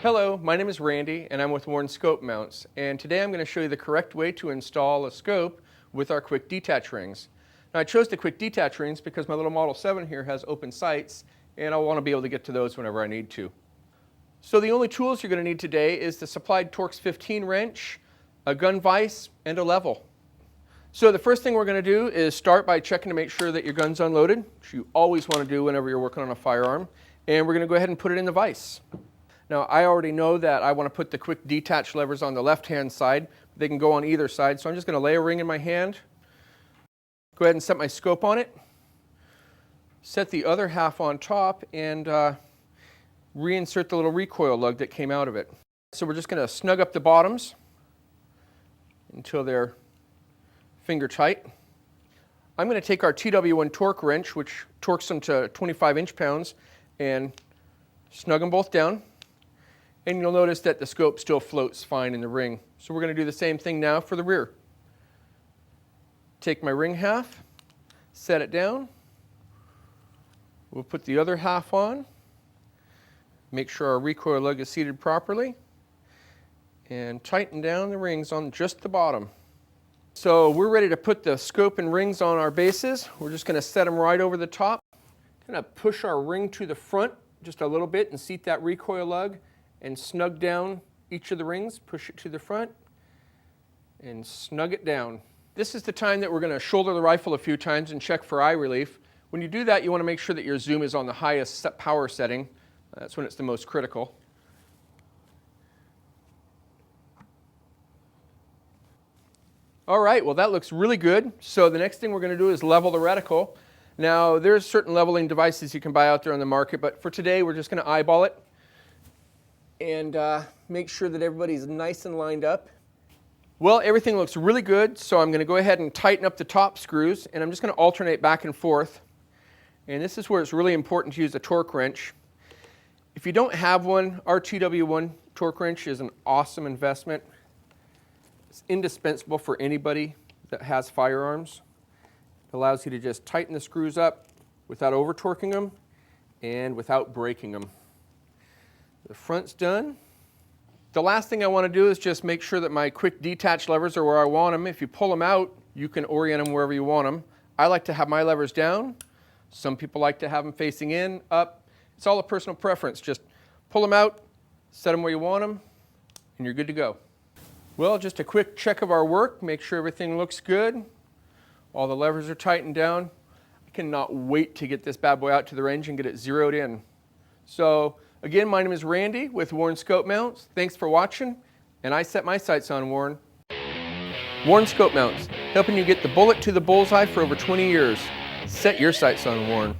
Hello, my name is Randy and I'm with Warne Scope Mounts, and today I'm going to show you the correct way to install a scope with our quick detach rings. Now I chose the quick detach rings because my little Model 7 here has open sights and I want to be able to get to those whenever I need to. So the only tools you're going to need today is the supplied Torx 15 wrench, a gun vise, and a level. So the first thing we're going to do is start by checking to make sure that your gun's unloaded, which you always want to do whenever you're working on a firearm, and we're going to go ahead and put it in the vise. Now I already know that I want to put the quick detach levers on the left-hand side. They can go on either side, so I'm just going to lay a ring in my hand, go ahead and set my scope on it, set the other half on top, and reinsert the little recoil lug that came out of it. So we're just going to snug up the bottoms until they're finger tight. I'm going to take our TW1 torque wrench, which torques them to 25 inch-pounds, and snug them both down. And you'll notice that the scope still floats fine in the ring. So we're going to do the same thing now for the rear. Take my ring half, set it down. We'll put the other half on. Make sure our recoil lug is seated properly. And tighten down the rings on just the bottom. So we're ready to put the scope and rings on our bases. We're just going to set them right over the top. Kind of push our ring to the front just a little bit and seat that recoil lug and snug down each of the rings. Push it to the front and snug it down. This is the time that we're going to shoulder the rifle a few times and check for eye relief. When you do that, you want to make sure that your zoom is on the highest power setting. That's when it's the most critical. All right, well that looks really good. So the next thing we're going to do is level the reticle. Now there's certain leveling devices you can buy out there on the market, but for today we're just going to eyeball it and make sure that everybody's nice and lined up. Well, everything looks really good, so I'm going to go ahead and tighten up the top screws, and I'm just going to alternate back and forth. And this is where it's really important to use a torque wrench. If you don't have one, our TW1 torque wrench is an awesome investment. It's indispensable for anybody that has firearms. It allows you to just tighten the screws up without over torquing them and without breaking them. The front's done. The last thing I want to do is just make sure that my quick detach levers are where I want them. If you pull them out, you can orient them wherever you want them. I like to have my levers down. Some people like to have them facing in, up. It's all a personal preference. Just pull them out, set them where you want them, and you're good to go. Well, just a quick check of our work. Make sure everything looks good. All the levers are tightened down. I cannot wait to get this bad boy out to the range and get it zeroed in. So again, my name is Randy with Warne Scope Mounts. Thanks for watching, and I set my sights on Warne. Warne Scope Mounts, helping you get the bullet to the bullseye for over 20 years. Set your sights on Warne.